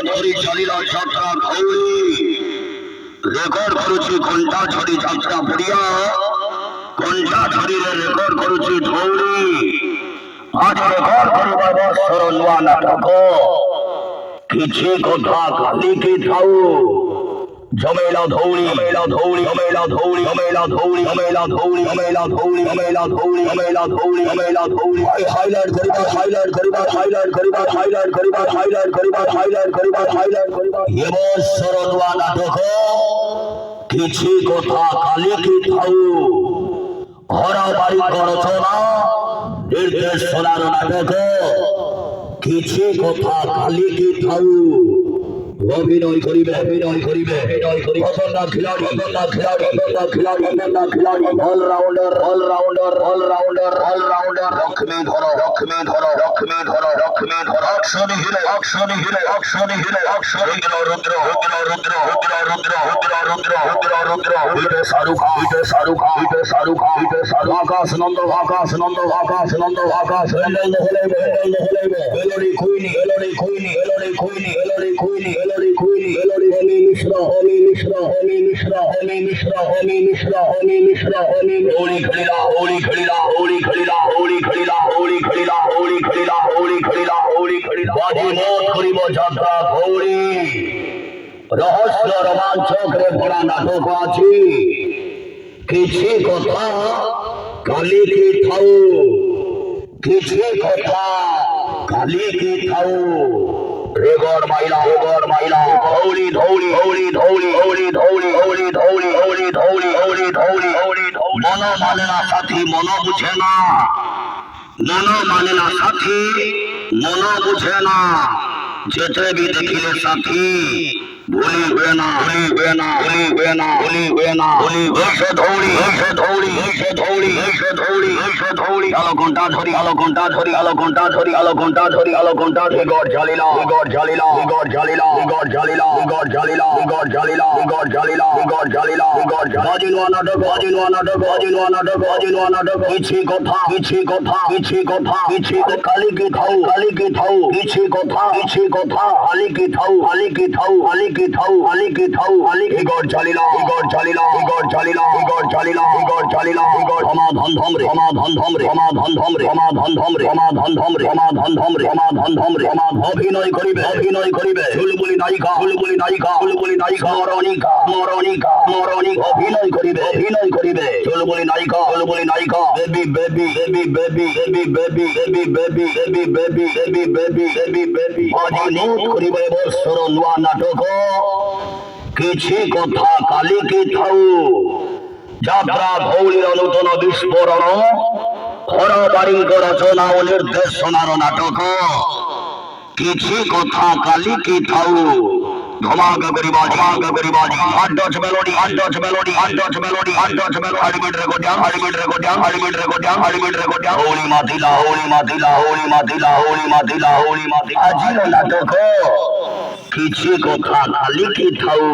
ধরি চালিলা যাত্রা ধৌলি রেকর্ড করুছি ঘন্টা ছড়ি যাত্রা পড়িয়া ঘন্টা ছড়িরে রেকর্ড করুছি ধৌলি আজ রেকর্ড করিবার বৎসর নূয়া নাটক কিছু কথা কালি কি থাও জমেলা ধৌলি জমেলা ধৌলি জমেলা ধৌলি জমেলা ধৌলি জমেলা ধৌলি জমেলা ধৌলি জমেলা ধৌলি জমেলা ধৌলি জমেলা ধৌলি হাইলাইট করিবা হাইলাইট করিবা হাইলাইট করিবা হাইলাইট করিবা হাইলাইট করিবা হাইলাইট করিবা হাইলাইট করিবা এ বৎসর নূয়া নাটক কিছু কথা কালি কি থাও হরা বাড়ি করছনা নির্দেশ শোনার নাটক কিছু কথা কালি কি থাও অভিনয় করিবে অভিনয় করিবে অভিনয় করি খতরনাক খিলাড়ি খতরনাক খিলাড়ি খতরনাক খিলাড়ি খতরনাক খিলাড়ি অলরাউন্ডার অলরাউন্ডার অলরাউন্ডার অলরাউন্ডার লক্ষ্মী ধরো লক্ষ্মী ধরো লক্ষ্মী ধরো লক্ষ্মী ধরো অক্ষণী হিরো অক্ষণী হিরো অক্ষণী হিরো অক্ষণী হিরো রুদ্র রুদ্র রুদ্র রুদ্র রুদ্র রুদ্র রুদ্র রুদ্র রুদ্র হিটে শাহরুখ হিটে শাহরুখ হিটে শাহরুখ হিটে শাহরুখ আকাশ নন্দ আকাশ নন্দ আকাশ নন্দ আকাশ হেলাইবে হেলাইবে হেলাইবে হেলাইবে এলরি খুইনি এলরি খুইনি এলরি খুইনি এলরি খুইনি এলরি খুইনি এলরি হলি মিশ্রা হলি মিশ্রা হলি মিশ্রা হলি মিশ্রা হলি মিশ্রা হলি মিশ্রা হলি হোলি খড়িলা হোলি খড়িলা হোলি খড়িলা হোলি খড়িলা হোলি খড়িলা হোলি খড়িলা হোলি খড়িলা হোলি খড়িলা বাজি মোট করিব যাত্রা ধৌলি রহস্য রোমাঞ্চকরে ভরা নাটক আছে কিছু কথা কালি কি থাও কিছু কথা কালি কি থাও রেগর মাইলা ধৌলি ধৌলি ধৌলি ধৌলি ধৌলি ধৌলি ধৌলি ধৌলি ধৌলি ধৌলি ধৌলি ধৌলি ধৌলি মন মানে না সাথী মন বুঝে না মন মানে না সাথী মন বুঝে না যেতে বি দেখিলে সাথী ভুলি হুয়ে না ভুলি হুয়ে না ভুলি হুয়ে না ভুলি হুয়ে না ভুলি হইছে ধৌলি হইছে ধৌলি হইছে ধৌলি হইছে ধৌলি হইছে ধৌলি আলো ঘন্টা ধরি আলো ঘন্টা ধরি আলো ঘন্টা ধরি আলো ঘন্টা ধরি আলো ঘন্টা ধরি গড় জ্বালিলা গড় জ্বালিলা গড় জ্বালিলা গড় জ্বালিলা গড় জ্বালিলা গড় জ্বালিলা গড় জ্বালিলা গড় জ্বালিলা গড় বাজিনোয়া নাটক বাজিনোয়া নাটক বাজিনোয়া নাটক বাজিনোয়া নাটক কিছু কথা কিছু কথা কিছু কথা কিছু কালি কি থাও কালি কি থাও কিছু কথা কালি কি থাও কালি কি থাও কালি কি থাও কালি কি থাও কালি কি গড় জ্বালিলা গড় জ্বালিলা গড় জ্বালিলা গড় জ্বালিলা গড় জ্বালিলা গড় সমাধান ধম রে সমাধান ধম রে সমাধান ধম রে সমাধান ধম রে সমাধান ধম রে সমাধান ধম রে সমাধান ধম রে অভিনয় করিবে চুলবুলি নায়িকা চুলবুলি নায়িকা চুলবুলি নায়িকা মরণিকা মরণিকা মরণিকা অভিনয় করিবে চুলবুলি নায়িকা baby baby baby baby baby baby baby baby baby baby baby baby baby baby আজি নোট করিবে বৎসর নূয়া নাটক কিছু কথা কালি কি থাও যাত্রা ধৌলির নূতন বিস্ফোরণ হরবাড়িঙ্ক রচনা ও নির্দেশনার নাটক কিছু কথা কালি কি থাও ধমাকা করিবাজি heart touch melody heart touch melody heart touch melody heart touch melody আলমিট রেকর্ডিং আলমিট রেকর্ডিং আলমিট রেকর্ডিং আলমিট রেকর্ডিং হোলি মাতিলা হোলি মাতিলা হোলি মাতিলা হোলি মাতিলা হোলি মাতিলা আজির নাটক কিছু কথা কালি কি থাও।